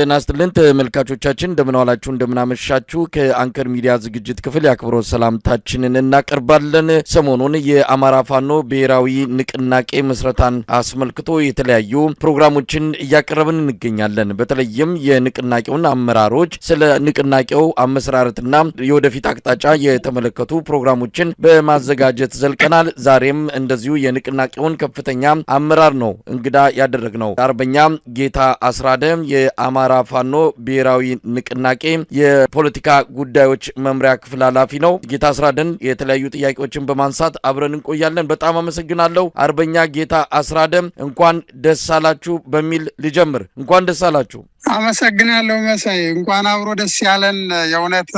ናስትልን ተመልካቾቻችን እንደምናዋላችሁ እንደምናመሻችሁ ከአንከር ሚዲያ ዝግጅት ክፍል ያክብሮት ሰላምታችንን እናቀርባለን። ሰሞኑን የአማራ ፋኖ ብሔራዊ ንቅናቄ መስረታን አስመልክቶ የተለያዩ ፕሮግራሞችን እያቀረብን እንገኛለን። በተለይም የንቅናቄውን አመራሮች ስለ ንቅናቄው አመሰራረትና የወደፊት አቅጣጫ የተመለከቱ ፕሮግራሞችን በማዘጋጀት ዘልቀናል። ዛሬም እንደዚሁ የንቅናቄውን ከፍተኛ አመራር ነው እንግዳ ያደረግነው። አርበኛ ጌታ አስራደ የአማራ ፋኖ ብሔራዊ ንቅናቄ የፖለቲካ ጉዳዮች መምሪያ ክፍል ኃላፊ ነው። ጌታ አስራደን የተለያዩ ጥያቄዎችን በማንሳት አብረን እንቆያለን። በጣም አመሰግናለሁ። አርበኛ ጌታ አስራደ እንኳን ደስ አላችሁ በሚል ልጀምር። እንኳን ደስ አላችሁ። አመሰግናለሁ መሳይ። እንኳን አብሮ ደስ ያለን። የእውነት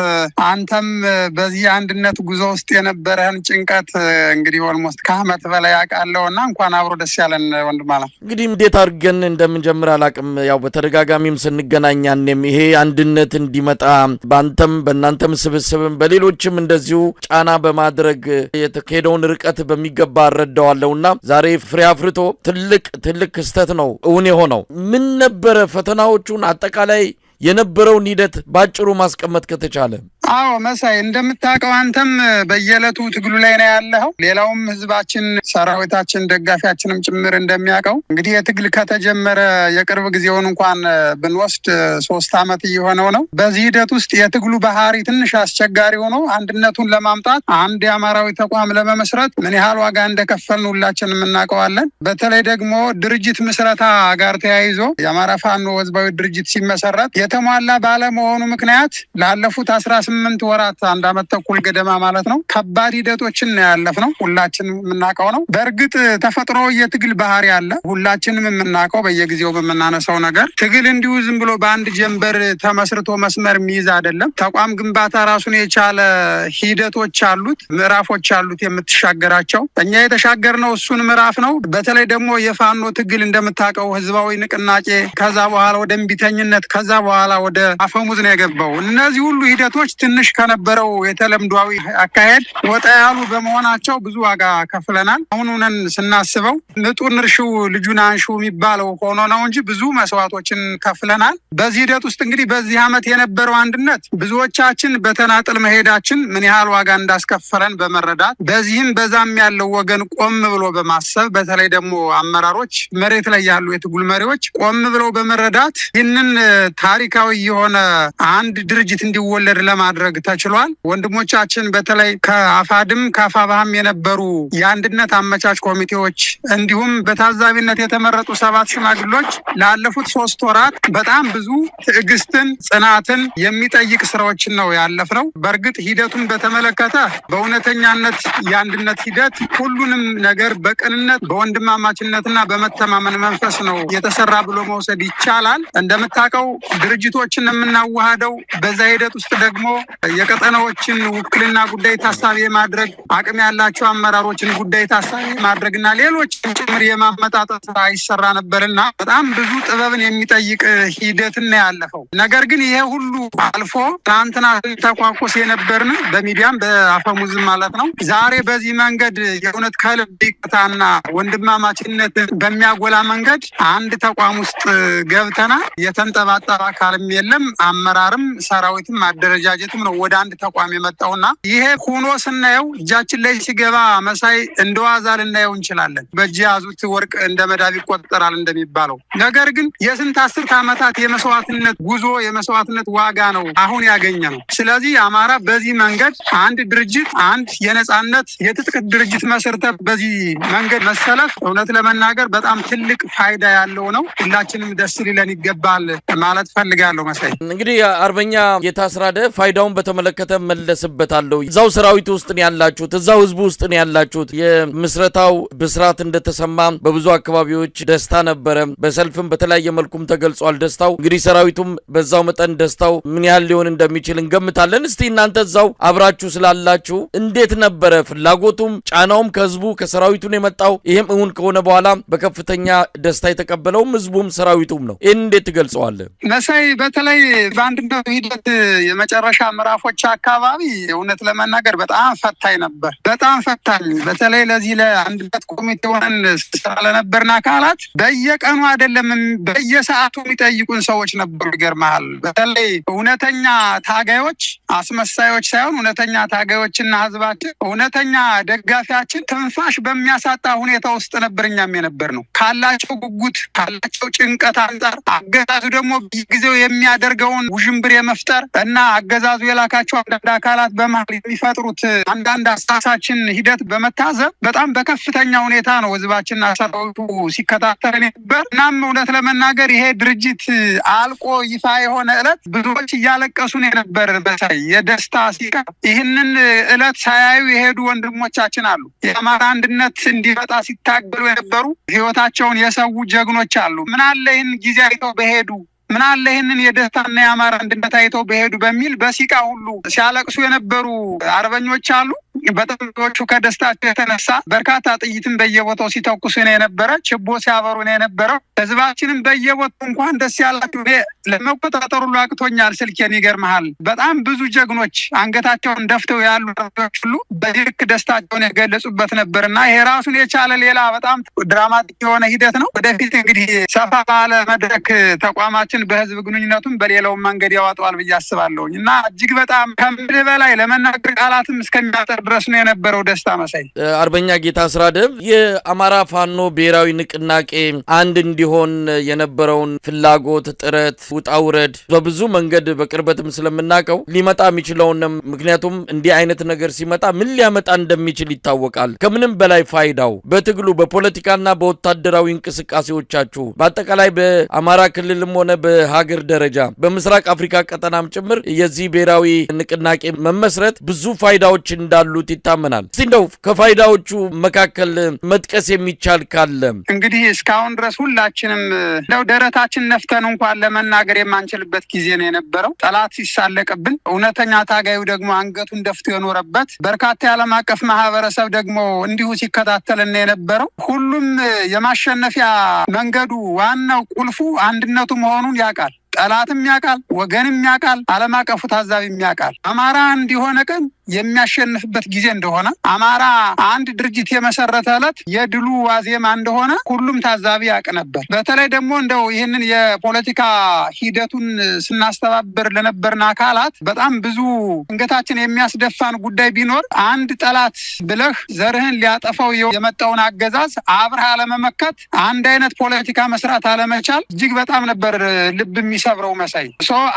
አንተም በዚህ አንድነት ጉዞ ውስጥ የነበረህን ጭንቀት እንግዲህ ኦልሞስት ከአመት በላይ አውቃለሁና እንኳን አብሮ ደስ ያለን ወንድም አለ። እንግዲህ እንዴት አድርገን እንደምንጀምር አላቅም። ያው በተደጋጋሚም ስንገናኛንም ይሄ አንድነት እንዲመጣ ባንተም በእናንተም ስብስብም በሌሎችም እንደዚሁ ጫና በማድረግ የተካሄደውን ርቀት በሚገባ አረዳዋለሁና ዛሬ ፍሬ አፍርቶ ትልቅ ክስተት ነው እውን የሆነው። ምን ነበረ ፈተናዎቹ? አጠቃላይ የነበረውን ሂደት ባጭሩ ማስቀመጥ ከተቻለ። አዎ መሳይ፣ እንደምታውቀው አንተም በየዕለቱ ትግሉ ላይ ነው ያለው። ሌላውም ህዝባችን፣ ሰራዊታችን፣ ደጋፊያችንም ጭምር እንደሚያውቀው እንግዲህ የትግል ከተጀመረ የቅርብ ጊዜውን እንኳን ብንወስድ 3 አመት እየሆነው ነው። በዚህ ሂደት ውስጥ የትግሉ ባህሪ ትንሽ አስቸጋሪ ሆኖ አንድነቱን ለማምጣት አንድ የአማራዊ ተቋም ለመመስረት ምን ያህል ዋጋ እንደከፈልን ሁላችንም እናውቀዋለን። በተለይ ደግሞ ድርጅት ምስረታ ጋር ተያይዞ የአማራ ፋኖ ህዝባዊ ድርጅት ሲመሰረት የተሟላ ባለመሆኑ ምክንያት ላለፉት 18 ወራት 1 አመት ተኩል ገደማ ማለት ነው ከባድ ሂደቶችን ያለፍነው ሁላችንም የምናውቀው ነው። በእርግጥ ተፈጥሮ የትግል ባህሪ አለ። ሁላችንም የምናውቀው በየጊዜው በመናነሳው ነገር ትግል እንዲሁ ዝም ብሎ በአንድ ጀንበር ተመስርቶ መስመር የሚይዝ አይደለም። ተቋም ግንባታ ራሱን የቻለ ሂደቶች አሉት፣ ምዕራፎች አሉት የምትሻገራቸው። እኛ የተሻገርነው እሱን ምዕራፍ ነው። በተለይ ደግሞ የፋኖ ትግል እንደምታውቀው ህዝባዊ ንቅናቄ፣ ከዛ በኋላ ወደ እምቢተኝነት፣ ከዛ በኋላ ወደ አፈሙዝ ነው የገባው። እነዚህ ሁሉ ሂደቶች ትንሽ ከነበረው የተለምዷዊ አካሄድ ወጣ ያሉ በመሆናቸው ብዙ ዋጋ ከፍለናል። አሁኑን ስናስበው ንጡን እርሺው ልጁን አንሺው የሚባለው ሆኖ ነው እንጂ ብዙ መስዋዕቶችን ከፍለናል። በዚህ ሂደት ውስጥ እንግዲህ በዚህ አመት የነበረው አንድነት ብዙዎቻችን በተናጥል መሄዳችን ምን ያህል ዋጋ እንዳስከፈለን በመረዳት በዚህም በዛም ያለው ወገን ቆም ብሎ በማሰብ በተለይ ደግሞ አመራሮች፣ መሬት ላይ ያሉ የትግል መሪዎች ቆም ብለው በመረዳት ይህንን ታሪካዊ የሆነ አንድ ድርጅት እንዲወለድ ለማድረግ ተችሏል። ወንድሞቻችን በተለይ ከአፋድም ከአፋባህም የነበሩ የአንድነት አመቻች ኮሚቴዎች እንዲሁም በታዛቢነት የተመረጡ 7 ሽማግሎች ላለፉት 3 ወራት በጣም ብዙ ትዕግስትን፣ ጽናትን የሚጠይቅ ስራዎችን ነው ያለፍነው። በእርግጥ ሂደቱን በተመለከተ በእውነተኛነት የአንድነት ሂደት ሁሉንም ነገር በቅንነት በወንድማማችነትና በመተማመን መንፈስ ነው የተሰራ ብሎ መውሰድ ይቻላል። እንደምታውቀው ድርጅቶችን የምናዋሃደው በዛ ሂደት ውስጥ ደግሞ የቀጠናዎችን ውክልና ጉዳይ ታሳቢ ማድረግ፣ አቅም ያላቸው አመራሮችን ጉዳይ ታሳቢ ማድረግና ሌሎች ጭምር የማመጣጠር ስራ ይሰራ ነበርና በጣም ብዙ ጥበብን የሚጠይቅ ሂደትና ያለፈው ነገር ግን ይሄ ሁሉ አልፎ ትናንትና ተቋቁስ የነበርን በሚዲያም በአፈሙዝም ማለት ነው ዛሬ በዚህ መንገድ የእውነት ከልብ ይቅርታና ወንድማማችነትን በሚያጎላ መንገድ አንድ ተቋም ውስጥ ገብተና የተንጠባጠበ አካልም የለም፣ አመራርም ሰራዊትም አደረጃጀትም ነው ወደ አንድ ተቋም የመጣውና ይሄ ሆኖ ስናየው እጃችን ላይ ሲገባ መሳይ እንደዋዛ ልናየው እንችላለን። በእጅ ያዙት ወርቅ እንደ መዳብ ይቆጠራል እንደሚባለው። ነገር ግን የስንት 10 አመታት የመስዋዕትነት ጉዞ የመስዋዕትነት ዋጋ ነው አሁን ያገኘ ነው። ስለዚህ አማራ በዚህ መንገድ አንድ ድርጅት፣ አንድ የነጻነት የትጥቅ ድርጅት መሰርተ በዚህ መንገድ መሰለፍ እውነት ለመናገር በጣም ትልቅ ፋይዳ ያለው ነው። ሁላችንም ደስ ሊለን ይገባል ማለት ፈልጋለሁ። መሳይ እንግዲህ አርበኛ ጌታ አስራደ ፋይዳውን በተመለከተ መለስበታለሁ። እዛው ሰራዊት ውስጥ ነው ያላችሁት፣ እዛው ህዝቡ ውስጥ ነው ያላችሁት። የምስረታው ብስራት እንደተሰማ በብዙ አካባቢዎች ደስታ ነበረ። በሰልፍም በተለያየ መልኩም ተገልጿል ደስታው። እንግዲህ ሰራዊቱም በዛው መጠን ደስታው ምን ያህል ሊሆን እንደሚችል እንገምታለን። እስቲ እናንተ እዛው አብራችሁ ስላላችሁ እንዴት ነበረ ፍላጎቱም ጫናውም ከህዝቡ ከሰራዊቱ ነው የመጣው? ይሄም እውን ከሆነ በኋላ በከፍተኛ ደስታ የተቀበለውም ህዝቡም ሰራዊቱም ነው። ይህን እንዴት ትገልጸዋለህ? መሳይ በተለይ በአንድነቱ ሂደት የመጨረሻ ምዕራፎች አካባቢ እውነት ለመናገር በጣም ፈታኝ ነበር። በጣም ፈታኝ በተለይ ለዚህ ለአንድነት ኮሚቴ ሆነን ስራ ለነበርን አካላት በየቀኑ አይደለም በየሰዓቱ የሚጠይቁን ሰዎች ነበሩ። ይገርማል። በተለይ እውነተኛ ታጋዮች አስመሳዮች ሳይሆን እውነተኛ ታጋዮችና ህዝባችን እውነተኛ ደጋፊያችን ትንፋሽ በሚያሳጣ ሁኔታ ውስጥ ነበርኛም የነበር ነው። ካላቸው ጉጉት ካላቸው ጭንቀት አንጻር አገዛዙ ደግሞ ጊዜው የሚያደርገውን ውዥንብር የመፍጠር እና አገዛዙ የላካቸው አንዳንድ አካላት በመሀል የሚፈጥሩት አንዳንድ አሳሳችን ሂደት በመታዘብ በጣም በከፍተኛ ሁኔታ ነው ህዝባችንና ሰራዊቱ ሲከታተል ነበር። እናም እውነት ለመናገር ይሄ ድርጅት አልቆ ይፋ የሆነ ዕለት ብዙዎች እያለቀሱ ነበር። በሳይ የደስታ ሲቃ ይህንን ዕለት ሳያዩ የሄዱ ወንድሞቻችን አሉ። የአማራ አንድነት እንዲመጣ ሲታገሉ የነበሩ ህይወታቸውን የሰው ጀግኖች አሉ። ምን አለ ይህን ጊዜ አይተው በሄዱ ምን አለ ይህንን የደስታና የአማራ አንድነት አይተው በሄዱ በሚል በሲቃ ሁሉ ሲያለቅሱ የነበሩ አርበኞች አሉ። በጥንቶቹ ከደስታቸው የተነሳ በርካታ ጥይትን በየቦታው ሲተኩሱ ነው የነበረ፣ ችቦ ሲያበሩ ነው የነበረው። ህዝባችንም በየቦታው እንኳን ደስ ያላችሁ ለመቆጣጠሩ አቅቶኛል ስልኬን። ይገርምሃል በጣም ብዙ ጀግኖች አንገታቸውን ደፍተው ያሉ ሁሉ በልክ ደስታቸውን የገለጹበት ነበርና ይሄ ራሱን የቻለ ሌላ በጣም ድራማቲክ የሆነ ሂደት ነው። ወደፊት እንግዲህ ሰፋ ባለ መድረክ ተቋማችን በህዝብ ግንኙነቱም በሌላውም መንገድ ያወጣዋል ብዬ አስባለሁኝ እና እጅግ በጣም ከምድር በላይ ለመናገር ቃላትም እስከሚያጠር ድረስ ነው የነበረው ደስታ መሳይ። አርበኛ ጌታ አስራደም የአማራ ፋኖ ብሔራዊ ንቅናቄ አንድ እንዲሆን የነበረውን ፍላጎት ጥረት ውጣውረድ በብዙ መንገድ በቅርበትም ስለምናቀው ሊመጣ የሚችለውንም ምክንያቱም እንዲህ አይነት ነገር ሲመጣ ምን ሊያመጣ እንደሚችል ይታወቃል። ከምንም በላይ ፋይዳው በትግሉ በፖለቲካና በወታደራዊ እንቅስቃሴዎቻችሁ በአጠቃላይ በአማራ ክልልም ሆነ በሀገር ደረጃ በምስራቅ አፍሪካ ቀጠናም ጭምር የዚህ ብሔራዊ ንቅናቄ መመስረት ብዙ ፋይዳዎች እንዳሉት ይታመናል። እስቲ እንደው ከፋይዳዎቹ መካከል መጥቀስ የሚቻል ካለ። እንግዲህ እስካሁን ድረስ ሁላችንም እንደው ደረታችን ነፍተን እንኳን ለመናገር የማንችልበት ጊዜ ነው የነበረው። ጠላት ሲሳለቅብን እውነተኛ ታጋዩ ደግሞ አንገቱን ደፍቶ የኖረበት በርካታ የዓለም አቀፍ ማህበረሰብ ደግሞ እንዲሁ ሲከታተልን የነበረው ሁሉም የማሸነፊያ መንገዱ ዋናው ቁልፉ አንድነቱ መሆኑን ያውቃል። ጠላትም ያውቃል፣ ወገንም ያውቃል፣ ዓለም አቀፉ ታዛቢም ያውቃል። አማራ እንዲሆነ ቀን የሚያሸንፍበት ጊዜ እንደሆነ አማራ አንድ ድርጅት የመሰረተ ዕለት የድሉ ዋዜማ እንደሆነ ሁሉም ታዛቢ ያውቅ ነበር። በተለይ ደግሞ እንደው ይህንን የፖለቲካ ሂደቱን ስናስተባበር ለነበርን አካላት በጣም ብዙ አንገታችን የሚያስደፋን ጉዳይ ቢኖር አንድ ጠላት ብለህ ዘርህን ሊያጠፋው የመጣውን አገዛዝ አብረህ አለመመከት፣ አንድ አይነት ፖለቲካ መስራት አለመቻል እጅግ በጣም ነበር ልብ የሚሰብረው መሳይ።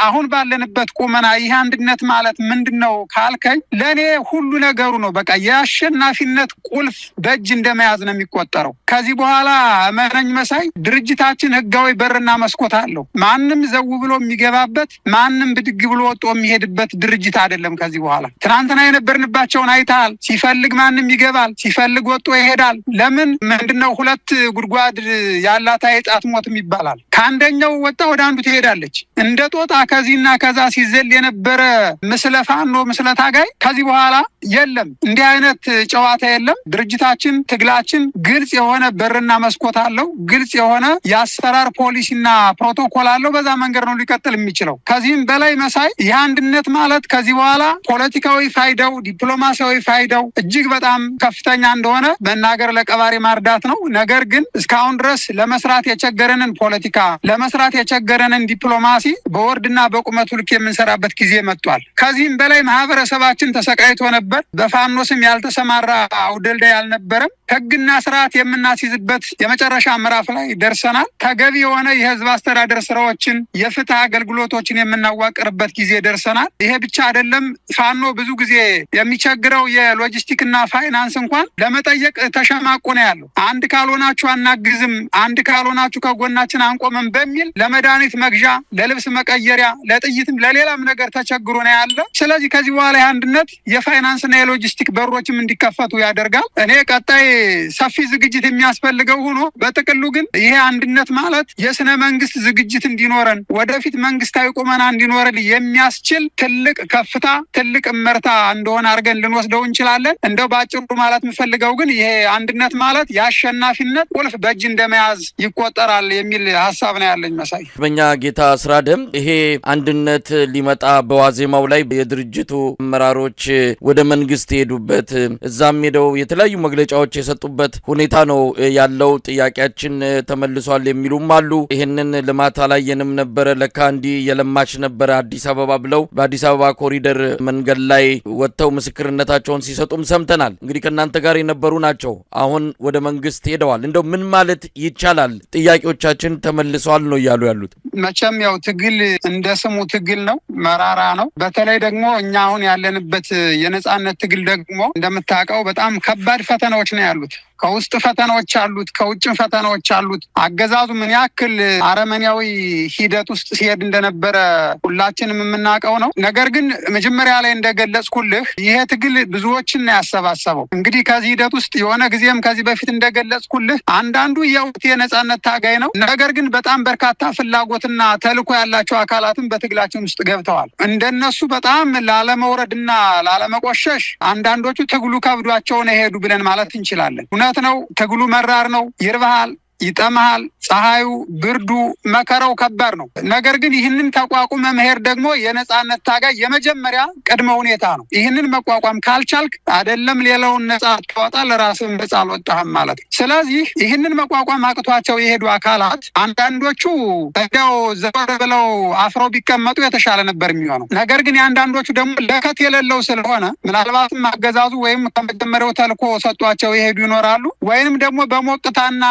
አሁን ባለንበት ቁመና ይህ አንድነት ማለት ምንድነው ካልከኝ ለኔ ሁሉ ነገሩ ነው። በቃ የአሸናፊነት ቁልፍ በእጅ እንደመያዝ ነው የሚቆጠረው። ከዚህ በኋላ መረኝ መሳይ ድርጅታችን ህጋዊ በርና መስኮት አለው። ማንም ዘው ብሎ የሚገባበት ማንም ብድግ ብሎ ወጦ የሚሄድበት ድርጅት አይደለም። ከዚህ በኋላ ትናንትና የነበርንባቸውን አይተሃል። ሲፈልግ ማንም ይገባል፣ ሲፈልግ ወጦ ይሄዳል። ለምን ምንድነው ሁለት ጉድጓድ ያላት አይጣት ሞትም ይባላል። ከአንደኛው ወጣ ወደ አንዱ ትሄዳለች። እንደ ጦጣ ከዚህና ከዛ ሲዘል የነበረ ምስለ ፋኖ ምስለ ታጋይ ከዚህ በኋላ የለም። እንዲህ አይነት ጨዋታ የለም። ድርጅታችን ትግላችን ግልጽ የሆነ በርና መስኮት አለው። ግልጽ የሆነ የአሰራር ፖሊሲና ፕሮቶኮል አለው። በዛ መንገድ ነው ሊቀጥል የሚችለው። ከዚህም በላይ መሳይ የአንድነት ማለት ከዚህ በኋላ ፖለቲካዊ ፋይዳው ዲፕሎማሲያዊ ፋይዳው እጅግ በጣም ከፍተኛ እንደሆነ መናገር ለቀባሪ ማርዳት ነው። ነገር ግን እስካሁን ድረስ ለመስራት የቸገረንን ፖለቲካ ለመስራት የቸገረንን ዲፕሎማሲ በወርድና በቁመቱ ልክ የምንሰራበት ጊዜ መጥቷል። ከዚህም በላይ ማህበረሰባችን ተሰቃይቶ ነበር። በፋኖ ስም ያልተሰማራ አውደልዳይ አልነበረም። ህግና ስርዓት የምናስይዝበት የመጨረሻ ምዕራፍ ላይ ደርሰናል። ተገቢ የሆነ የህዝብ አስተዳደር ስራዎችን የፍትህ አገልግሎቶችን የምናዋቅርበት ጊዜ ደርሰናል። ይሄ ብቻ አይደለም። ፋኖ ብዙ ጊዜ የሚቸግረው የሎጂስቲክና ፋይናንስ እንኳን ለመጠየቅ ተሸማቆ ነው ያለው። አንድ ካልሆናችሁ አናግዝም፣ አንድ ካልሆናችሁ ከጎናችን አንቆምም በሚል ለመድኃኒት መግዣ፣ ለልብስ መቀየሪያ፣ ለጥይትም ለሌላም ነገር ተቸግሮ ነው ያለ። ስለዚህ ከዚህ በኋላ አንድነት ማለት የፋይናንስና የሎጂስቲክ በሮችም እንዲከፈቱ ያደርጋል። እኔ ቀጣይ ሰፊ ዝግጅት የሚያስፈልገው ሆኖ በጥቅሉ ግን ይሄ አንድነት ማለት የስነ መንግስት ዝግጅት እንዲኖረን ወደፊት መንግስታዊ ቁመና እንዲኖረን የሚያስችል ትልቅ ከፍታ ትልቅ እመርታ እንደሆነ አድርገን ልንወስደው እንችላለን። እንደው ባጭሩ ማለት የምፈልገው ግን ይሄ አንድነት ማለት የአሸናፊነት ቁልፍ በእጅ እንደመያዝ ይቆጠራል የሚል ሀሳብ ነው ያለኝ። መሳይ በእኛ ጌታ አስራደም ይሄ አንድነት ሊመጣ በዋዜማው ላይ የድርጅቱ አመራሮች ወደ መንግስት የሄዱበት እዛም ሄደው የተለያዩ መግለጫዎች የሰጡበት ሁኔታ ነው ያለው። ጥያቄያችን ተመልሷል የሚሉም አሉ። ይሄንን ልማት አላየንም ነበረ ለካ እንዲህ የለማች ነበረ አዲስ አበባ ብለው በአዲስ አበባ ኮሪደር መንገድ ላይ ወጥተው ምስክርነታቸውን ሲሰጡም ሰምተናል። እንግዲህ ከእናንተ ጋር የነበሩ ናቸው። አሁን ወደ መንግስት ሄደዋል። እንደው ምን ማለት ይቻላል? ጥያቄዎቻችን ተመልሰዋል ነው እያሉ ያሉት። መቼም ያው ትግል እንደ ስሙ ትግል ነው፣ መራራ ነው። በተለይ ደግሞ እኛ አሁን ያለንበት የነጻነት ትግል ደግሞ እንደምታውቀው በጣም ከባድ ፈተናዎች ነው ያሉት። ከውስጥ ፈተናዎች አሉት፣ ከውጭ ፈተናዎች አሉት። አገዛዙ ምን ያክል አረመኔያዊ ሂደት ውስጥ ሲሄድ እንደነበረ ሁላችንም የምናውቀው ነው። ነገር ግን መጀመሪያ ላይ እንደገለጽኩልህ ይሄ ትግል ብዙዎችን ያሰባሰበው እንግዲህ ከዚህ ሂደት ውስጥ የሆነ ጊዜም ከዚህ በፊት እንደገለጽኩልህ አንዳንዱ የውት የነጻነት ታጋይ ነው። ነገር ግን በጣም በርካታ ፍላጎትና ተልዕኮ ያላቸው አካላትም በትግላችን ውስጥ ገብተዋል። እንደነሱ በጣም ላለመውረድና ላለመቆሸሽ አንዳንዶቹ ትግሉ ከብዷቸው ነው የሄዱ ብለን ማለት እንችላለን። እውነት ነው። ትግሉ መራር ነው። ይርባሃል፣ ይጠማሃል። ፀሐዩ፣ ብርዱ፣ መከራው ከባድ ነው። ነገር ግን ይህንን ተቋቁመ መሄድ ደግሞ የነጻነት ታጋይ የመጀመሪያ ቅድመ ሁኔታ ነው። ይህንን መቋቋም ካልቻልክ አይደለም ሌላውን ነጻ አትወጣ ለራስህ ነጻ አልወጣህም ማለት ነው። ስለዚህ ይህንን መቋቋም አቅቷቸው የሄዱ አካላት አንዳንዶቹ እንዲያው ዘወር ብለው አፍረው ቢቀመጡ የተሻለ ነበር የሚሆነው። ነገር ግን የአንዳንዶቹ ደግሞ ለከት የሌለው ስለሆነ ምናልባትም አገዛዙ ወይም ከመጀመሪያው ተልኮ ሰጧቸው የሄዱ ይኖራሉ፣ ወይንም ደግሞ በሞቅታና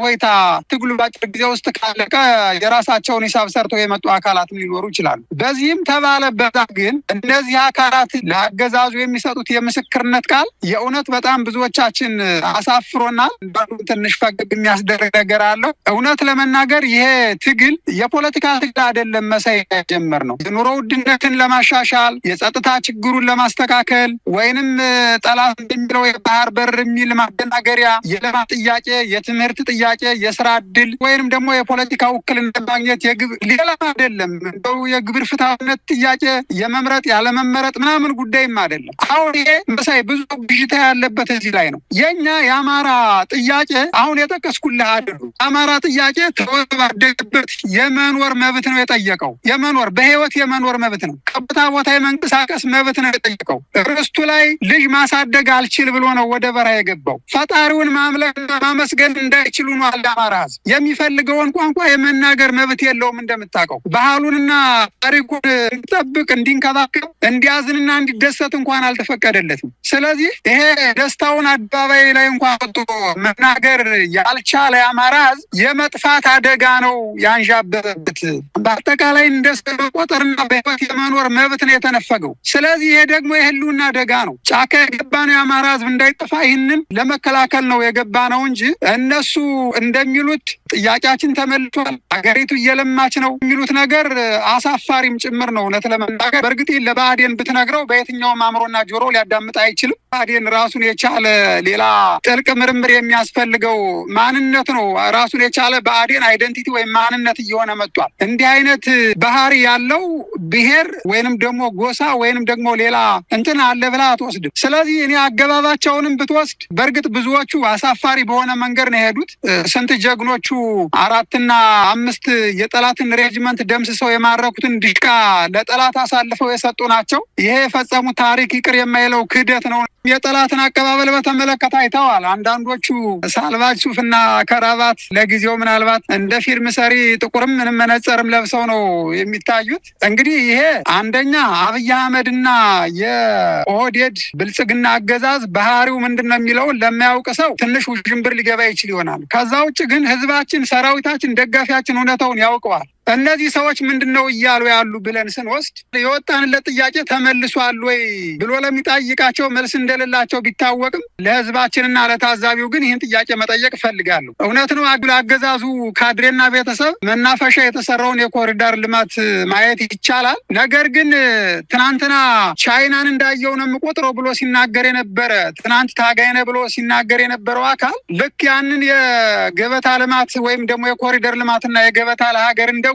ወይታ ትግሉ ባጭር ጊዜ ውስጥ ካለቀ የራሳቸውን ሂሳብ ሰርተው የመጡ አካላትም ሊኖሩ ይችላሉ። በዚህም ተባለ በዛ ግን እነዚህ አካላት ለአገዛዙ የሚሰጡት የምስክርነት ቃል የእውነት በጣም ብዙዎቻችን አሳፍሮናል። ትንሽ ፈገግ የሚያስደርግ ነገር አለው። እውነት ለመናገር ይሄ ትግል የፖለቲካ ትግል አይደለም። መሳይ ጀመር ነው የኑሮ ውድነትን ለማሻሻል የጸጥታ ችግሩን ለማስተካከል ወይንም ጠላት እንደሚለው የባህር በር የሚል ማደናገሪያ የልማት ጥያቄ የትምህርት ጥያቄ የስራ እድል ወይንም ደግሞ የፖለቲካ ውክልና ማግኘት ሌላ አይደለም። እንደው የግብር ፍትሃዊነት ጥያቄ የመምረጥ ያለመመረጥ ምናምን ጉዳይም አይደለም። አሁን ይሄ መሳይ ብዙ ብዥታ ያለበት እዚህ ላይ ነው። የኛ የአማራ ጥያቄ አሁን የጠቀስኩልህ አይደሉ። አማራ ጥያቄ ተወባደበት የመኖር መብት ነው የጠየቀው። የመኖር በህይወት የመኖር መብት ነው። ከቦታ ቦታ የመንቀሳቀስ መብት ነው የጠየቀው። ርስቱ ላይ ልጅ ማሳደግ አልችል ብሎ ነው ወደ በረሃ የገባው። ፈጣሪውን ማምለክና ማመስገን እንዳይችሉ ነው አማራ ህዝብ። የሚፈልገውን ቋንቋ የመናገር መብት የለውም። እንደምታውቀው ባህሉንና ታሪኩን እንዲጠብቅ እንዲንከባከብ እንዲያዝንና እንዲደሰት እንኳን አልተፈቀደለትም። ስለዚህ ይሄ ደስታውን አደባባይ ላይ እንኳን ወጥቶ መናገር ያልቻለ የአማራ ህዝብ የመጥፋት አደጋ ነው ያንዣበበት። በአጠቃላይ እንደ ሰው መቆጠርና በህይወት የመኖር መብት ነው የተነፈገው። ስለዚህ ይሄ ደግሞ የህልውና አደጋ ነው። ጫካ የገባ ነው የአማራ ህዝብ እንዳይጠፋ ይህንን ለመከላከል ነው የገባ ነው እንጂ እነሱ እንደሚሉት ጥያቄያችን ተመልቷል፣ ሀገሪቱ እየለማች ነው የሚሉት ነገር አሳፋሪም ጭምር ነው። እውነት ለመናገር በእርግጥ ለብአዴን ብትነግረው በየትኛውም አእምሮና ጆሮ ሊያዳምጥ አይችልም። ብአዴን ራሱን የቻለ ሌላ ጥልቅ ምርምር የሚያስፈልገው ማንነት ነው። ራሱን የቻለ ብአዴን አይደንቲቲ ወይም ማንነት እየሆነ መጥቷል። እንዲህ አይነት ባህሪ ያለው ብሔር ወይንም ደግሞ ጎሳ ወይንም ደግሞ ሌላ እንትን አለ ብላ አትወስድም። ስለዚህ እኔ አገባባቸውንም ብትወስድ በእርግጥ ብዙዎቹ አሳፋሪ በሆነ መንገድ ነው የሄዱት። ስንት ጀግኖቹ 4 እና 5 የጠላትን ሬጅመንት ደምስሰው የማረኩትን ድሽቃ ለጠላት አሳልፈው የሰጡ ናቸው። ይሄ የፈጸሙት ታሪክ ይቅር የማይለው ክህደት ነው። የጠላትን አቀባበል በተመለከተ አይተዋል። አንዳንዶቹ ሳልቫጅ ሱፍና ከራባት ለጊዜው ምናልባት እንደ ፊልም ሰሪ ጥቁርም ምንም መነጽርም ለብሰው ነው የሚታዩት። እንግዲህ ይሄ አንደኛ አብይ አህመድና የኦህዴድ ብልጽግና አገዛዝ ባህሪው ምንድነው የሚለውን ለማያውቅ ሰው ትንሽ ውዥንብር ሊገባ ይችል ይሆናል። ከዛ ውጭ ግን ህዝባችን፣ ሰራዊታችን፣ ደጋፊያችን እውነታውን ያውቀዋል። እነዚህ ሰዎች ምንድነው እያሉ ያሉ ብለን ስንወስድ የወጣንለት ጥያቄ ተመልሷል ወይ ብሎ ለሚጠይቃቸው መልስ እንደሌላቸው ቢታወቅም ለህዝባችንና ለታዛቢው ግን ይህን ጥያቄ መጠየቅ እፈልጋለሁ። እውነት ነው አገዛዙ ካድሬና ቤተሰብ መናፈሻ የተሰራውን የኮሪደር ልማት ማየት ይቻላል። ነገር ግን ትናንትና ቻይናን እንዳየው ነው የምቆጥረው ብሎ ሲናገር የነበረ ትናንት ታጋይ ነህ ብሎ ሲናገር የነበረው አካል ልክ ያንን የገበታ ልማት ወይም ደግሞ የኮሪደር ልማትና የገበታ ለሀገር እንደጎበኘ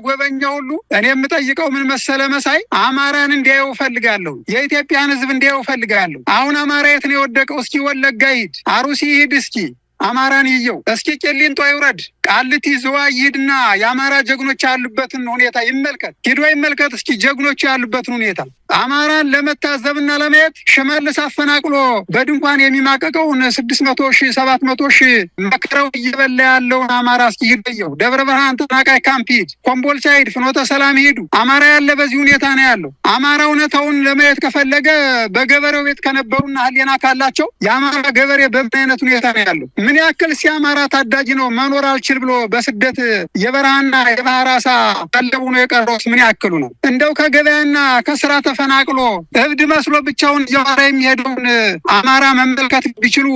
ሁሉ እኔ የምጠይቀው ምን መሰለ መሳይ፣ አማራን እንዲያየው እፈልጋለሁ። የኢትዮጵያን ህዝብ እንዲያየው እፈልጋለሁ። አሁን አማራ የት ነው የወደቀው? እስኪ ወለጋ ይሂድ፣ አሩሲ ይሂድ፣ እስኪ አማራን ይየው። እስኪ ቄሊንጦ ይውረድ፣ ቃሊቲ ዝዋይ ይሂድና የአማራ ጀግኖች ያሉበትን ሁኔታ ይመልከት። ሂዶ ይመልከት እስኪ ጀግኖች ያሉበትን ሁኔታ። አማራን ለመታዘብና ለማየት ሽመልስ አፈናቅሎ በድንኳን የሚማቀቀውን 600,000 700,000 መከረው እየበላ ያለውን አማራ እስኪ ሂድ በየው። ደብረ ብርሃን ተፈናቃይ ካምፕ ሂድ፣ ኮምቦልቻ ሂድ፣ ፍኖተ ሰላም ሂዱ። አማራ ያለ በዚህ ሁኔታ ነው ያለው። አማራ እውነታውን ለማየት ከፈለገ በገበሬው ቤት ከነበሩና ህሊና ካላቸው የአማራ ገበሬ በምን አይነት ሁኔታ ነው ያለው? ምን ያክል ሲያማራ ታዳጊ ነው መኖር አልችል ብሎ በስደት የበረሃና የባህር አሳ ቀለቡ ነው የቀረውስ ምን ያክሉ ነው? እንደው ከገበያና ከስራ ተፈናቅሎ እብድ መስሎ ብቻውን እያወራ የሚሄደውን አማራ መመልከት ቢችሉ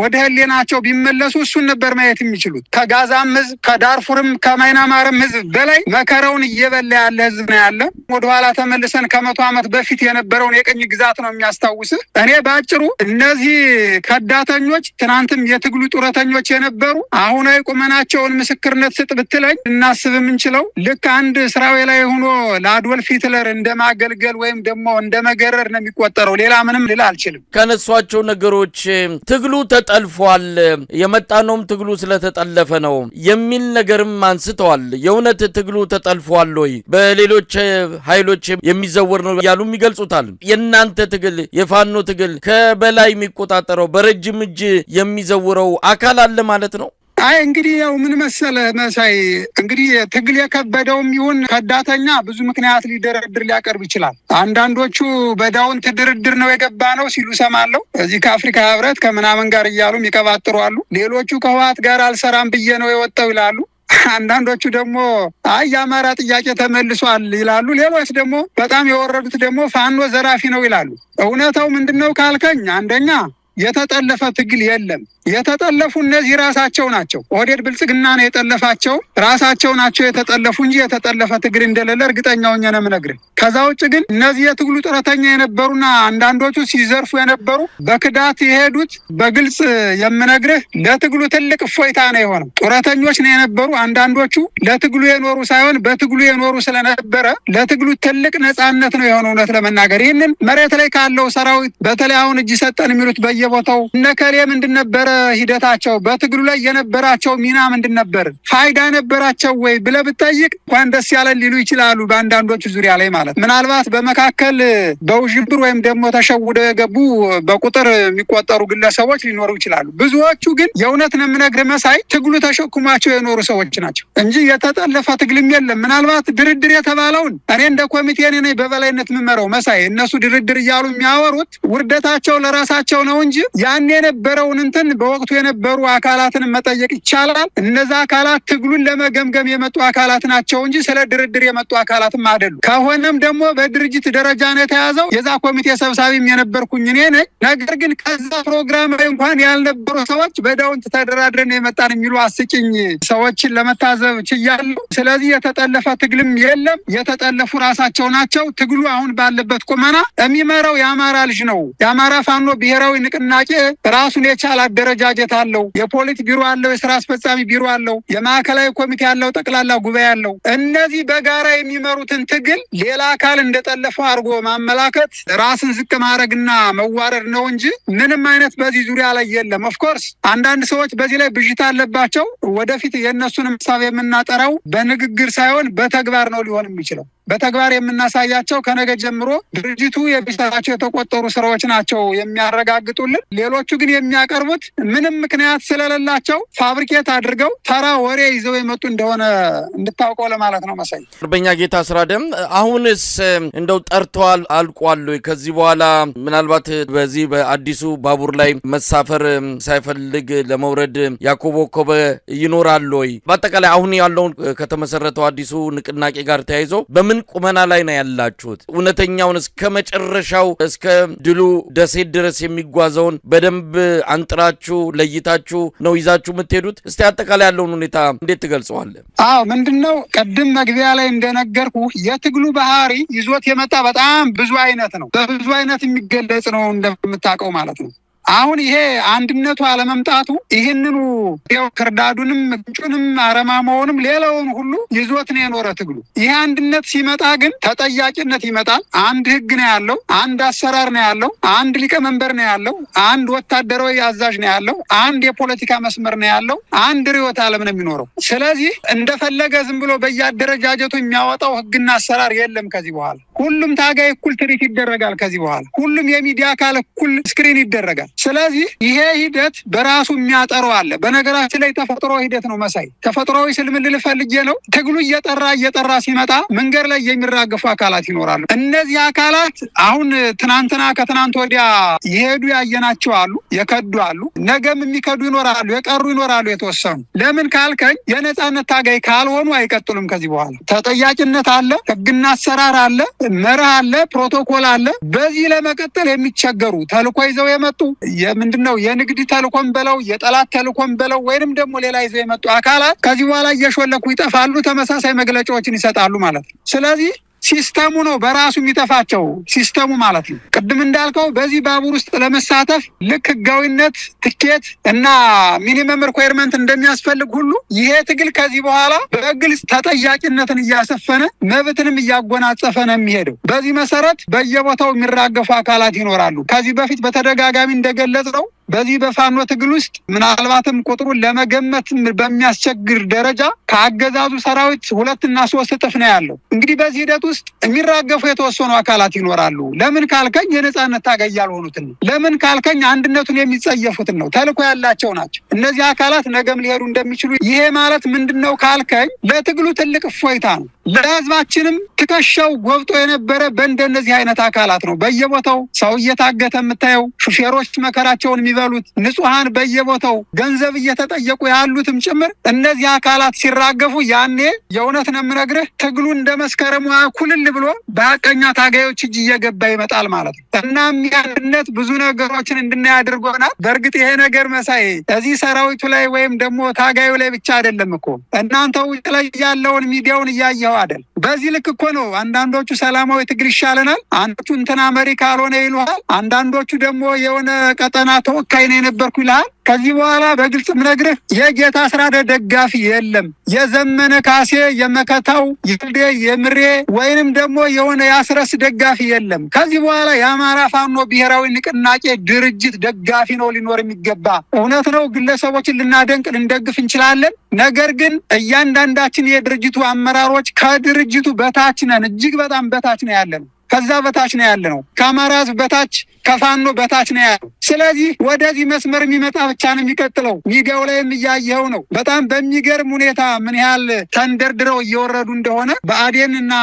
ወደ ህሊናቸው ቢመለሱ እሱን ነበር ማየት የሚችሉት። ከጋዛም ህዝብ ከዳርፉርም ከማይናማርም ህዝብ በላይ መከረውን እየበላ ያለ ህዝብ ነው ያለ። ወደኋላ ተመልሰን ከ100 ዓመት በፊት የነበረውን የቅኝ ግዛት ነው የሚያስታውስህ። እኔ ባጭሩ እነዚህ ከዳተኞች ትናንትም የትግሉ ጡረተኞች የነበሩ አሁናዊ ቁመናቸውን ምስክርነት ስጥ ብትለኝ እናስብ የምንችለው ልክ አንድ እስራኤል ላይ ሆኖ ለአዶልፍ ሂትለር እንደማገልገል ወይም ደግሞ እንደመገረር ነው የሚቆጠረው። ሌላ ምንም ልል አልችልም። ከነሷቸው ነገሮች ትግሉ ተጠልፏል፣ የመጣነውም ትግሉ ስለተጠለፈ ነው የሚል ነገርም አንስተዋል። የእውነት ትግሉ ተጠልፏል ወይ በሌሎች ኃይሎች የሚዘወር ነው ያሉም ይገልጹታል። የእናንተ ትግል የፋኖ ትግል ከበላይ የሚቆጣጠረው በረጅም እጅ የሚዘውረው አካል አለ ማለት ነው? አይ እንግዲህ ያው ምን መሰለህ መሳይ፣ እንግዲህ ትግል የከበደውም ይሁን ከዳተኛ ብዙ ምክንያት ሊደረድር ሊያቀርብ ይችላል። አንዳንዶቹ በዳውንት ድርድር ነው የገባ ነው ሲሉ ሰማለሁ። እዚህ ከአፍሪካ ህብረት ከምናምን ጋር እያሉም ይቀባጥሩ አሉ። ሌሎቹ ከህወሓት ጋር አልሰራም ብዬ ነው የወጣው ይላሉ። አንዳንዶቹ ደግሞ አይ የአማራ ጥያቄ ተመልሷል ይላሉ። ሌሎች ደግሞ በጣም የወረዱት ደግሞ ፋኖ ዘራፊ ነው ይላሉ። እውነታው ምንድነው ካልከኝ አንደኛ የተጠለፈ ትግል የለም። የተጠለፉ እነዚህ ራሳቸው ናቸው። ኦህዴድ ብልጽግና ነው የጠለፋቸው፣ ራሳቸው ናቸው የተጠለፉ እንጂ የተጠለፈ ትግል እንደሌለ እርግጠኛ ሆኜ ነው የምነግርህ። ከዛ ውጭ ግን እነዚህ የትግሉ ጡረተኛ የነበሩና አንዳንዶቹ ሲዘርፉ የነበሩ በክዳት የሄዱት በግልጽ የምነግርህ ለትግሉ ትልቅ እፎይታ ነው የሆነው። ጡረተኞች ነው የነበሩ። አንዳንዶቹ ለትግሉ የኖሩ ሳይሆን በትግሉ የኖሩ ስለነበረ ለትግሉ ትልቅ ነጻነት ነው የሆነው። እውነት ለመናገር ይህንን መሬት ላይ ካለው ሰራዊት በተለይ አሁን እጅ ሰጠን የሚሉት በየቦታው እነከሌ ምንድን ነበረ ሂደታቸው፣ በትግሉ ላይ የነበራቸው ሚና ምንድን ነበር፣ ፋይዳ ነበራቸው ወይ ብለህ ብትጠይቅ እንኳን ደስ ያለን ሊሉ ይችላሉ። በአንዳንዶቹ ዙሪያ ላይ ማለት ምናልባት በመካከል በውዥብር ወይም ደግሞ ተሸውደው የገቡ በቁጥር የሚቆጠሩ ግለሰቦች ሊኖሩ ይችላሉ። ብዙዎቹ ግን የእውነት ነው የምነግርህ መሳይ ትግሉ ተሸክሟቸው የኖሩ ሰዎች ናቸው እንጂ የተጠለፈ ትግልም የለም። ምናልባት ድርድር የተባለውን እኔ እንደ ኮሚቴ ነኝ በበላይነት የምመራው መሳይ፣ እነሱ ድርድር እያሉ የሚያወሩት ውርደታቸው ለራሳቸው ነው እንጂ ያን የነበረውን እንትን በወቅቱ የነበሩ አካላትን መጠየቅ ይቻላል። እነዛ አካላት ትግሉን ለመገምገም የመጡ አካላት ናቸው እንጂ ስለ ድርድር የመጡ አካላትም አይደሉም። ከሆነም ደግሞ በድርጅት ደረጃ ነው የተያዘው። የዛ ኮሚቴ ሰብሳቢም የነበርኩኝ እኔ ነኝ። ነገር ግን ከዛ ፕሮግራም ላይ እንኳን ያልነበሩ ሰዎች በዳውንት ተደራድረን የመጣን የሚሉ አስቂኝ ሰዎችን ለመታዘብ ችያለሁ። ስለዚህ የተጠለፈ ትግልም የለም። የተጠለፉ ራሳቸው ናቸው። ትግሉ አሁን ባለበት ቁመና የሚመራው የአማራ ልጅ ነው። የአማራ ፋኖ ብሔራዊ ንቅናቄ ራሱን የቻለ አደረጃጀት አለው። የፖሊት ቢሮ አለው፣ የስራ አስፈጻሚ ቢሮ አለው፣ የማዕከላዊ ኮሚቴ አለው፣ ጠቅላላ ጉባኤ አለው። እነዚህ በጋራ የሚመሩትን ትግል ሌላ አካል እንደጠለፈው አድርጎ ማመላከት ራስን ዝቅ ማድረግና መዋረድ ነው እንጂ ምንም አይነት በዚህ ዙሪያ ላይ የለም። ኦፍኮርስ አንዳንድ ሰዎች በዚህ ላይ ብዥታ አለባቸው። ወደፊት የእነሱን ሀሳብ የምናጠራው በንግግር ሳይሆን በተግባር ነው ሊሆን የሚችለው። በተግባር የምናሳያቸው ከነገ ጀምሮ ድርጅቱ የሚሰራቸው የተቆጠሩ ስራዎች ናቸው የሚያረጋግጡልን። ሌሎቹ ግን የሚያቀርቡት ምንም ምክንያት ስለሌላቸው ፋብሪኬት አድርገው ተራ ወሬ ይዘው የመጡ እንደሆነ እንድታውቀው ለማለት ነው። መሳይ አርበኛ ጌታ አስራደም አሁንስ እንደው ጠርተዋል አልቋል? ከዚህ በኋላ ምናልባት በዚህ በአዲሱ ባቡር ላይ መሳፈር ሳይፈልግ ለመውረድ ያኮበኮበ ይኖራል ወይ? በአጠቃላይ አሁን ያለውን ከተመሰረተው አዲሱ ንቅናቄ ጋር ተያይዞ በምን ቁመና ላይ ነው ያላችሁት? እውነተኛውን እስከ መጨረሻው እስከ ድሉ ደሴት ድረስ የሚጓዘውን በደንብ አንጥራችሁ ለይታችሁ ነው ይዛችሁ የምትሄዱት? እስቲ አጠቃላይ ያለውን ሁኔታ እንዴት ትገልጸዋለህ? ምንድነው ቅድም መግቢያ ላይ እንደነገርኩ የትግሉ ባህሪ ይዞት የመጣ በጣም ብዙ አይነት ነው። በብዙ አይነት የሚገለጽ ነው እንደምታውቀው ማለት ነው። አሁን ይሄ አንድነቱ አለመምጣቱ ይህንኑ ክርዳዱንም ምንጩንም አረማማውንም ሌላውን ሁሉ ይዞት ነው የኖረ ትግሉ። ይሄ አንድነት ሲመጣ ግን ተጠያቂነት ይመጣል። አንድ ህግ ነው ያለው፣ አንድ አሰራር ነው ያለው፣ አንድ ሊቀመንበር ነው ያለው፣ አንድ ወታደራዊ አዛዥ ነው ያለው፣ አንድ የፖለቲካ መስመር ነው ያለው፣ አንድ ርዕዮተ ዓለም ነው የሚኖረው። ስለዚህ እንደፈለገ ዝም ብሎ በየአደረጃጀቱ የሚያወጣው ህግና አሰራር የለም። ከዚህ በኋላ ሁሉም ታጋይ እኩል ትሪት ይደረጋል። ከዚህ በኋላ ሁሉም የሚዲያ አካል እኩል ስክሪን ይደረጋል። ስለዚህ ይሄ ሂደት በራሱ የሚያጠረው አለ። በነገራችን ላይ ተፈጥሮ ሂደት ነው መሳይ። ተፈጥሮዊ ስል ምን ልል ፈልጌ ነው፣ ትግሉ እየጠራ ሲመጣ መንገድ ላይ የሚራገፉ አካላት ይኖራሉ። እነዚህ አካላት አሁን ትናንትና ከትናንት ወዲያ የሄዱ ያየናቸው አሉ፣ የከዱ አሉ፣ ነገም የሚከዱ ይኖራሉ፣ የቀሩ ይኖራሉ የተወሰኑ። ለምን ካልከኝ የነጻነት ታጋይ ካልሆኑ አይቀጥሉም። ከዚህ በኋላ ተጠያቂነት አለ፣ ህግና አሰራር አለ፣ መርህ አለ፣ ፕሮቶኮል አለ። በዚህ ለመቀጠል የሚቸገሩ ተልኮ ይዘው የመጡ የምንድነው የንግድ ተልኮም በለው የጠላት ተልኮም በለው ወይንም ደግሞ ሌላ ይዘው የመጡ አካላት ከዚህ በኋላ እየሾለኩ ይጠፋሉ። ተመሳሳይ መግለጫዎችን ይሰጣሉ ማለት ነው። ስለዚህ ሲስተሙ ነው በራሱ የሚጠፋቸው ሲስተሙ ማለት ነው። ቅድም እንዳልከው በዚህ ባቡር ውስጥ ለመሳተፍ ልክ ህጋዊነት ትኬት እና ሚኒመም ሪኳየርመንት እንደሚያስፈልግ ሁሉ ይሄ ትግል ከዚህ በኋላ በግልጽ ተጠያቂነትን እያሰፈነ መብትንም እያጎናጸፈ ነው የሚሄደው። በዚህ መሰረት በየቦታው የሚራገፉ አካላት ይኖራሉ። ከዚህ በፊት በተደጋጋሚ እንደገለጽ ነው በዚህ በፋኖ ትግል ውስጥ ምናልባትም ቁጥሩን ለመገመት በሚያስቸግር ደረጃ ከአገዛዙ ሰራዊት 2 እና 3 እጥፍ ነው ያለው። እንግዲህ በዚህ ሂደት ውስጥ የሚራገፉ የተወሰኑ አካላት ይኖራሉ። ለምን ካልከኝ የነጻነት ታጋይ ያልሆኑትን ነው። ለምን ካልከኝ አንድነቱን የሚጸየፉትን ነው። ተልኮ ያላቸው ናቸው። እነዚህ አካላት ነገም ሊሄዱ እንደሚችሉ ይሄ ማለት ምንድነው ካልከኝ ለትግሉ ትልቅ እፎይታ ነው። ለህዝባችንም ትከሻው ጎብጦ የነበረ በእንደነዚህ አይነት አካላት ነው። በየቦታው ሰው እየታገተ የምታየው፣ ሹፌሮች መከራቸውን የሚበሉት፣ ንጹሃን በየቦታው ገንዘብ እየተጠየቁ ያሉትም ጭምር እነዚህ አካላት ሲራገፉ ያኔ የእውነት ነው የምነግርህ ትግሉ እንደ መስከረሙ ኩልል ብሎ በሀቀኛ ታጋዮች እጅ እየገባ ይመጣል ማለት ነው። እናም ያንድነት ብዙ ነገሮችን እንድናይ አድርጎናል። በእርግጥ ይሄ ነገር መሳይ እዚህ ሰራዊቱ ላይ ወይም ደግሞ ታጋዩ ላይ ብቻ አይደለም እኮ እናንተ ውጭ ላይ ያለውን ሚዲያውን እያየኸው አይደል? በዚህ ልክ እኮ ነው አንዳንዶቹ ሰላማዊ ትግል ይሻለናል፣ አንዶቹ እንትና መሪ ካልሆነ ይሉሃል፣ አንዳንዶቹ ደግሞ የሆነ ቀጠና ተወካይ ነው የነበርኩ ይልሃል። ከዚህ በኋላ በግልጽ ምነግርህ የጌታ አስራደ ደጋፊ የለም። የዘመነ ካሴ የመከታው ይልዴ የምሬ ወይንም ደግሞ የሆነ ያስረስ ደጋፊ የለም። ከዚህ በኋላ የአማራ ፋኖ ብሔራዊ ንቅናቄ ድርጅት ደጋፊ ነው ሊኖር የሚገባ። እውነት ነው ግለሰቦችን ልናደንቅ ልንደግፍ እንችላለን። ነገር ግን እያንዳንዳችን የድርጅቱ አመራሮች ከድርጅቱ በታች ነን። እጅግ በጣም በታች ነው ያለነው። ከዛ በታች ነው ያለነው። ከአማራ ሕዝብ በታች ከፋኖ በታች ነው ያለው። ስለዚህ ወደዚህ መስመር የሚመጣ ብቻ ነው የሚቀጥለው። ሚዲያው ላይም እያየኸው ነው። በጣም በሚገርም ሁኔታ ምን ያህል ተንደርድረው እየወረዱ እንደሆነ ብአዴን እና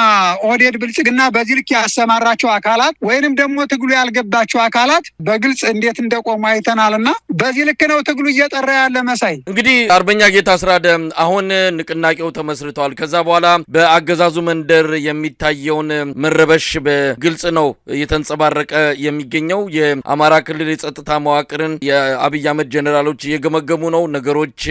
ኦህዴድ ብልጽግና በዚህ ልክ ያሰማራቸው አካላት ወይንም ደግሞ ትግሉ ያልገባቸው አካላት በግልጽ እንዴት እንደቆሙ አይተናልና በዚህ ልክ ነው ትግሉ እየጠራ ያለ መሳይ። እንግዲህ አርበኛ ጌታ አስራደ አሁን ንቅናቄው ተመስርተዋል። ከዛ በኋላ በአገዛዙ መንደር የሚታየውን መረበሽ በግልጽ ነው እየተንጸባረቀ የሚገኝ የአማራ ክልል የጸጥታ መዋቅርን የአብይ አህመድ ጀነራሎች እየገመገሙ ነው። ነገሮች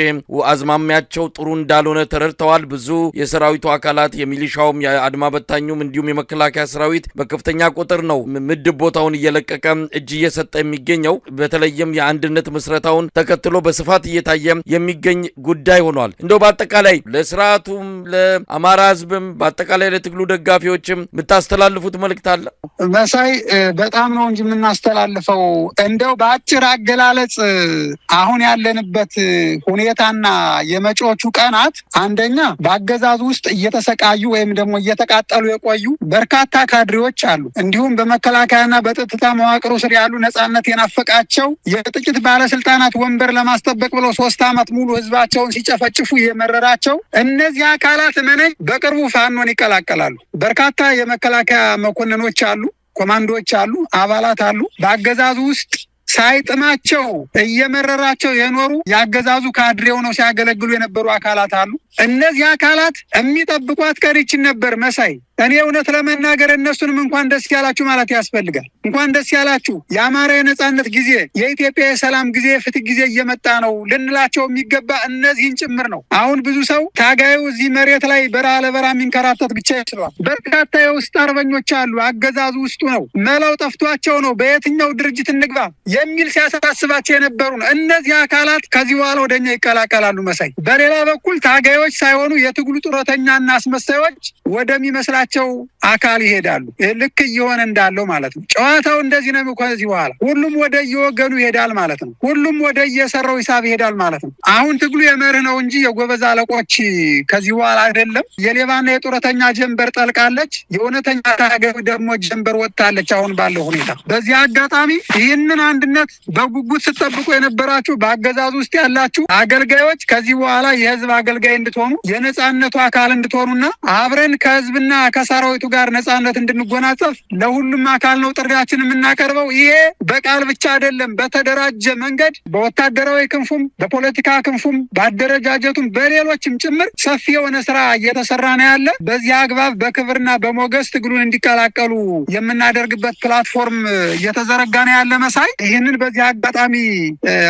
አዝማሚያቸው ጥሩ እንዳልሆነ ተረድተዋል። ብዙ የሰራዊቱ አካላት የሚሊሻውም የአድማ በታኙም እንዲሁም የመከላከያ ሰራዊት በከፍተኛ ቁጥር ነው ምድብ ቦታውን እየለቀቀ እጅ እየሰጠ የሚገኘው። በተለይም የአንድነት ምስረታውን ተከትሎ በስፋት እየታየ የሚገኝ ጉዳይ ሆኗል። እንደው በአጠቃላይ ለስርዓቱም ለአማራ ህዝብም በአጠቃላይ ለትግሉ ደጋፊዎችም የምታስተላልፉት መልእክት መልእክት አለ? መሳይ በጣም ነው እንጂ የምናስተላልፈው እንደው በአጭር አገላለጽ አሁን ያለንበት ሁኔታና የመጪዎቹ ቀናት አንደኛ በአገዛዙ ውስጥ እየተሰቃዩ ወይም ደግሞ እየተቃጠሉ የቆዩ በርካታ ካድሬዎች አሉ። እንዲሁም በመከላከያና በጸጥታ መዋቅሩ ስር ያሉ ነጻነት የናፈቃቸው የጥቂት ባለስልጣናት ወንበር ለማስጠበቅ ብለው 3 ዓመት ሙሉ ህዝባቸውን ሲጨፈጭፉ የመረራቸው እነዚህ አካላት በቅርቡ ፋኖን ይቀላቀላሉ። በርካታ የመከላከያ መኮንኖች አሉ፣ ኮማንዶዎች አሉ፣ አባላት አሉ። በአገዛዙ ውስጥ ሳይጥማቸው እየመረራቸው የኖሩ የአገዛዙ ካድሬው ነው ሲያገለግሉ የነበሩ አካላት አሉ። እነዚህ አካላት የሚጠብቋት ቀሪችን ነበር መሳይ። እኔ እውነት ለመናገር እነሱንም እንኳን ደስ ያላችሁ ማለት ያስፈልጋል። እንኳን ደስ ያላችሁ። የአማራ የነጻነት ጊዜ፣ የኢትዮጵያ የሰላም ጊዜ፣ የፍትህ ጊዜ እየመጣ ነው ልንላቸው የሚገባ እነዚህን ጭምር ነው። አሁን ብዙ ሰው ታጋዩ እዚህ መሬት ላይ በረሃ ለበረሃ የሚንከራተት ብቻ ይችላል። በርካታ የውስጥ አርበኞች አሉ። አገዛዙ ውስጡ ነው መላው ጠፍቷቸው ነው በየትኛው ድርጅት እንግባ የሚል ሲያሳስባቸው የነበሩ ነው። እነዚህ አካላት ከዚህ በኋላ ወደኛ ይቀላቀላሉ መሳይ። በሌላ በኩል ታጋዮች ሳይሆኑ የትግሉ ጡረተኛና አስመሳዮች ወደሚመስላቸው አካል ይሄዳሉ። ልክ እየሆነ እንዳለው ማለት ነው። ጨዋታው እንደዚህ ነው። ከዚህ በኋላ ሁሉም ወደ የወገኑ ይሄዳል ማለት ነው። ሁሉም ወደ የሰራው ሂሳብ ይሄዳል ማለት ነው። አሁን ትግሉ የመርህ ነው እንጂ የጎበዝ አለቆች ከዚህ በኋላ አይደለም። የሌባና የጡረተኛ ጀንበር ጠልቃለች፣ የእውነተኛ ታጋዩ ደግሞ ጀንበር ወጥታለች አሁን ባለው ሁኔታ። በዚህ አጋጣሚ ይህንን አንድነት በጉጉት ስትጠብቁ የነበራችሁ በአገዛዙ ውስጥ ያላችሁ አገልጋዮች ከዚህ በኋላ የህዝብ አገልጋይ እንድትሆኑ የነጻነቱ አካል እንድትሆኑና አብረን ከህዝብና ከሰራዊቱ ጋር ነጻነት እንድንጎናጸፍ ለሁሉም አካል ነው ጥሪያችን የምናቀርበው። ይሄ በቃል ብቻ አይደለም፣ በተደራጀ መንገድ በወታደራዊ ክንፉም በፖለቲካ ክንፉም በአደረጃጀቱም በሌሎችም ጭምር ሰፊ የሆነ ስራ እየተሰራ ነው ያለ። በዚህ አግባብ በክብርና በሞገስ ትግሉን እንዲቀላቀሉ የምናደርግበት ፕላትፎርም እየተዘረጋ ነው ያለ መሳይ። ይህንን በዚህ አጋጣሚ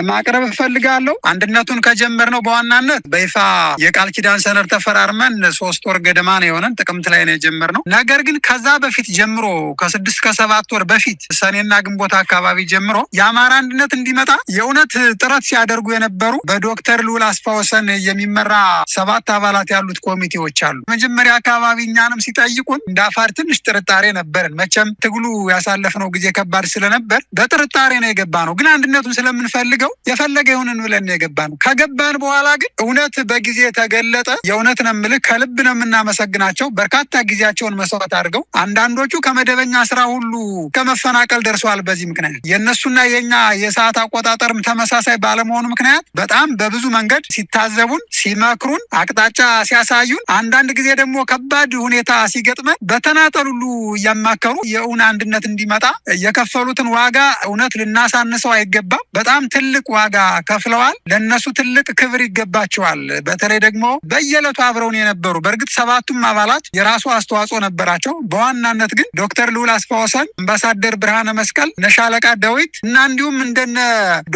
ማቅረብ እፈልጋለሁ። አንድነቱን ከጀመርነው በዋናነት በይፋ የቃል ኪዳን ሰነድ ተፈራርመን 3 ወር ገደማ ነው የሆነን፣ ጥቅምት ላይ ነው የጀመርነው። ነገር ግን ከዛ በፊት ጀምሮ ከ6 ከ7 ወር በፊት ሰኔና ግንቦት አካባቢ ጀምሮ የአማራ አንድነት እንዲመጣ የእውነት ጥረት ሲያደርጉ የነበሩ በዶክተር ልዑል አስፋወሰን የሚመራ 7 አባላት ያሉት ኮሚቴዎች አሉ። መጀመሪያ አካባቢ እኛንም ሲጠይቁን እንደ አፋር ትንሽ ጥርጣሬ ነበርን። መቼም ትግሉ ያሳለፍነው ጊዜ ከባድ ስለነበር በጥርጣሬ ነው የገባ ነው። ግን አንድነቱን ስለምንፈልገው የፈለገ ይሁንን ብለን ነው የገባ ነው። ከገባን በኋላ ግን እውነት በጊዜ ተገለጠ። የእውነት ነው የምልህ፣ ከልብ ነው የምናመሰግናቸው። በርካታ ጊዜያቸውን መስዋዕት አድርገው አንዳንዶቹ ከመደበኛ ስራ ሁሉ ከመፈናቀል ደርሰዋል። በዚህ ምክንያት የእነሱና የኛ የሰዓት አቆጣጠርም ተመሳሳይ ባለመሆኑ ምክንያት በጣም በብዙ መንገድ ሲታዘቡን፣ ሲመክሩን፣ አቅጣጫ ሲያሳዩን፣ አንዳንድ ጊዜ ደግሞ ከባድ ሁኔታ ሲገጥመን በተናጠል ሁሉ እያማከሩ የእውን አንድነት እንዲመጣ የከፈሉትን ዋጋ እውነት ልናሳንሰው አይገባም። በጣም ትልቅ ዋጋ ከፍለዋል። ለእነሱ ትልቅ ክብር ይገባቸዋል። በተለይ ደግሞ በየዕለቱ አብረውን የነበሩ በእርግጥ 7ቱም አባላት የራሱ አስተዋጽኦ ነበራቸው። በዋናነት ግን ዶክተር ልዑል አስፋወሰን፣ አምባሳደር ብርሃነ መስቀል፣ እነ ሻለቃ ዳዊት እና እንዲሁም እንደነ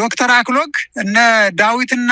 ዶክተር አክሎግ እነ ዳዊትና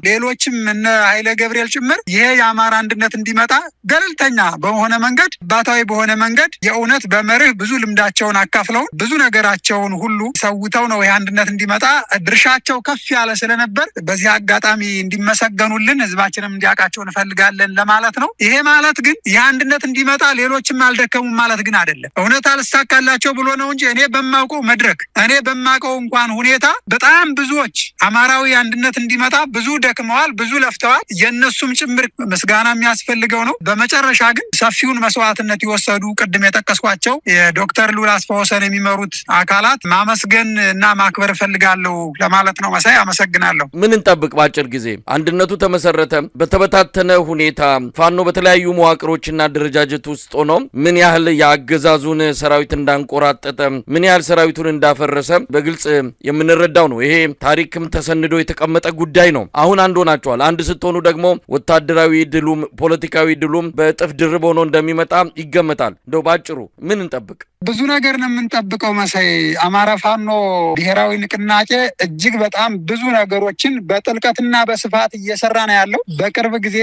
ሌሎችም እነ ኃይለ ገብርኤል ጭምር ይሄ የአማራ አንድነት እንዲመጣ ገለልተኛ በሆነ መንገድ ባታዊ በሆነ መንገድ የእውነት በመርህ ብዙ ልምዳቸውን አካፍለውን ብዙ ነገራቸውን ሁሉ ሰውተው ነው ይህ አንድነት እንዲመጣ ድርሻቸው ከፍ ያለ ስለነበር በዚህ አጋጣሚ እንዲመሰገኑልን ህዝባችንም እንዲያውቃቸው እንፈልጋለን ለማለት ነው። ይሄ ማለት ግን ይህ አንድነት እንዲመጣ ሌሎችም አልደከሙም ማለት ግን አይደለም። እውነት አልሳካላቸው ብሎ ነው እንጂ እኔ በማውቀው መድረክ እኔ በማውቀው እንኳን ሁኔታ በጣም ብዙዎች አማራዊ አንድነት እንዲመጣ ብዙ ደክመዋል፣ ብዙ ለፍተዋል። የእነሱም ጭምር ምስጋና የሚያስፈልገው ነው። በመጨረሻ ግን ሰፊውን መስዋዕትነት የወሰዱ ቅድም የጠቀስኳቸው የዶክተር ልዑል አስፋወሰን የሚመሩት አካላት ማመስገን እና ማክበር እፈልጋለሁ ለማለት ነው። መሳይ አመሰግናለሁ። ምን እንጠብቅ? በአጭር ጊዜ አንድነቱ ተመሰረተ። በተበታተነ ሁኔታ ፋኖ በተለያዩ መዋቅሮችና አደረጃጀት ውስጥ ሆኖ ምን ያህል የአገዛዙን ሰራዊት እንዳንቆራጠጠ፣ ምን ያህል ሰራዊቱን እንዳፈረሰ በግልጽ የምንረዳው ነው። ይሄ ታሪክም ተሰንዶ የተቀመጠ ጉዳይ ነው። አሁን አንድ ሆናችኋል። አንድ ስትሆኑ ደግሞ ወታደራዊ ድሉም ፖለቲካዊ ድሉም በእጥፍ ድርብ ሆኖ እንደሚመጣ ይገመታል። እንደው ባጭሩ ምን እንጠብቅ? ብዙ ነገር ነው የምንጠብቀው መሳይ። አማራ ፋኖ ብሔራዊ ንቅናቄ እጅግ በጣም ብዙ ነገሮችን በጥልቀትና በስፋት እየሰራ ነው ያለው። በቅርብ ጊዜ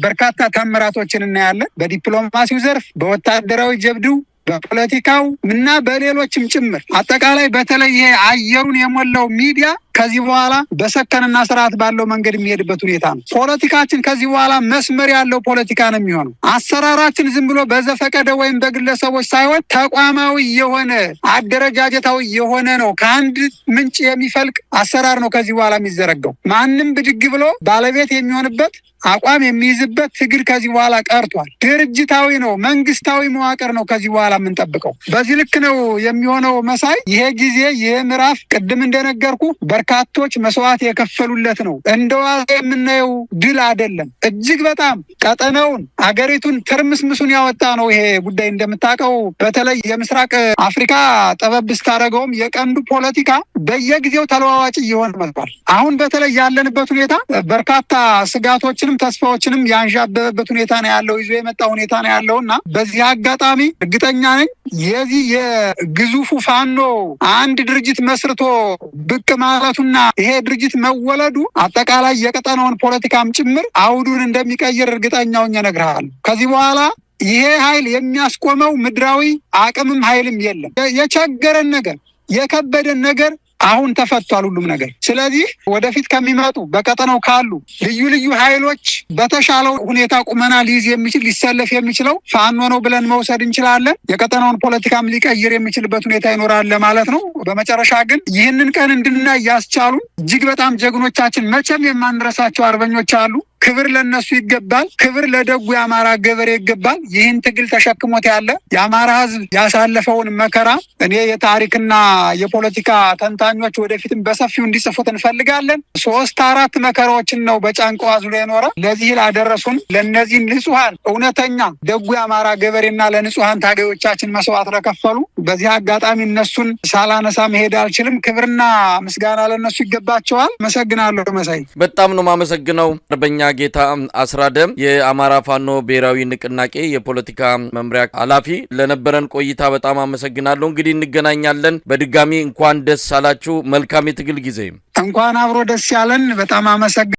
በርካታ ተአምራቶችን እናያለን። በዲፕሎማሲው ዘርፍ፣ በወታደራዊ ጀብዱ፣ በፖለቲካው እና በሌሎችም ጭምር አጠቃላይ በተለይ ይሄ አየሩን የሞላው ሚዲያ ከዚህ በኋላ በሰከነና ስርዓት ባለው መንገድ የሚሄድበት ሁኔታ ነው። ፖለቲካችን ከዚህ በኋላ መስመር ያለው ፖለቲካ ነው የሚሆነው። አሰራራችን ዝም ብሎ በዘፈቀደ ወይም በግለሰቦች ሳይሆን ተቋማዊ የሆነ አደረጃጀታዊ የሆነ ነው። ከአንድ ምንጭ የሚፈልቅ አሰራር ነው ከዚህ በኋላ የሚዘረጋው። ማንም ብድግ ብሎ ባለቤት የሚሆንበት አቋም የሚይዝበት ትግል ከዚህ በኋላ ቀርቷል። ድርጅታዊ ነው፣ መንግስታዊ መዋቅር ነው ከዚህ በኋላ የምንጠብቀው። በዚህ ልክ ነው የሚሆነው። መሳይ ይሄ ጊዜ ይሄ ምዕራፍ ቅድም እንደነገርኩ በርካቶች መስዋዕት የከፈሉለት ነው። እንደዋዛ የምናየው ድል አይደለም። እጅግ በጣም ቀጠናውን አገሪቱን ትርምስምሱን ያወጣ ነው ይሄ ጉዳይ። እንደምታውቀው በተለይ የምስራቅ አፍሪካ ጠበብ ስታደርገውም የቀንዱ ፖለቲካ በየጊዜው ተለዋዋጭ እየሆነ መጥቷል። አሁን በተለይ ያለንበት ሁኔታ በርካታ ስጋቶችንም ተስፋዎችንም ያንዣበበበት ሁኔታ ነው ያለው፣ ይዞ የመጣ ሁኔታ ነው ያለው እና በዚህ አጋጣሚ እርግጠኛ ነኝ የዚህ የግዙፉ ፋኖ አንድ ድርጅት መስርቶ ብቅ ማለቱና ይሄ ድርጅት መወለዱ አጠቃላይ የቀጠናውን ፖለቲካም ጭምር አውዱን እንደሚቀይር እርግጠኛ ሆኜ እነግርሃለሁ። ከዚህ በኋላ ይሄ ኃይል የሚያስቆመው ምድራዊ አቅምም ኃይልም የለም። የቸገረን ነገር የከበደን ነገር አሁን ተፈቷል ሁሉም ነገር። ስለዚህ ወደፊት ከሚመጡ በቀጠናው ካሉ ልዩ ልዩ ኃይሎች በተሻለው ሁኔታ ቁመና ሊይዝ የሚችል ሊሰለፍ የሚችለው ፋኖ ነው ብለን መውሰድ እንችላለን። የቀጠናውን ፖለቲካም ሊቀይር የሚችልበት ሁኔታ ይኖራል ማለት ነው። በመጨረሻ ግን ይህንን ቀን እንድናይ ያስቻሉን እጅግ በጣም ጀግኖቻችን መቼም የማንረሳቸው አርበኞች አሉ። ክብር ለነሱ ይገባል። ክብር ለደጉ የአማራ ገበሬ ይገባል። ይህን ትግል ተሸክሞት ያለ የአማራ ሕዝብ ያሳለፈውን መከራ እኔ የታሪክና የፖለቲካ ተንታኞች ወደፊትም በሰፊው እንዲጽፉት እንፈልጋለን። 3-4 መከራዎችን ነው በጫንቃው አዝሎ የኖረ። ለዚህ ላደረሱን ለነዚህ ንጹሐን እውነተኛ ደጉ የአማራ ገበሬና ለንጹሐን ታጋዮቻችን መስዋዕት ለከፈሉ በዚህ አጋጣሚ እነሱን ሳላነሳ መሄድ አልችልም። ክብርና ምስጋና ለነሱ ይገባቸዋል። አመሰግናለሁ። መሳይ በጣም ነው የማመሰግነው። አርበኛ ጌታ አስራደ የአማራ ፋኖ ብሔራዊ ንቅናቄ የፖለቲካ መምሪያ ኃላፊ፣ ለነበረን ቆይታ በጣም አመሰግናለሁ። እንግዲህ እንገናኛለን። በድጋሚ እንኳን ደስ አላችሁ። መልካም የትግል ጊዜ። እንኳን አብሮ ደስ ያለን። በጣም አመሰግናለሁ።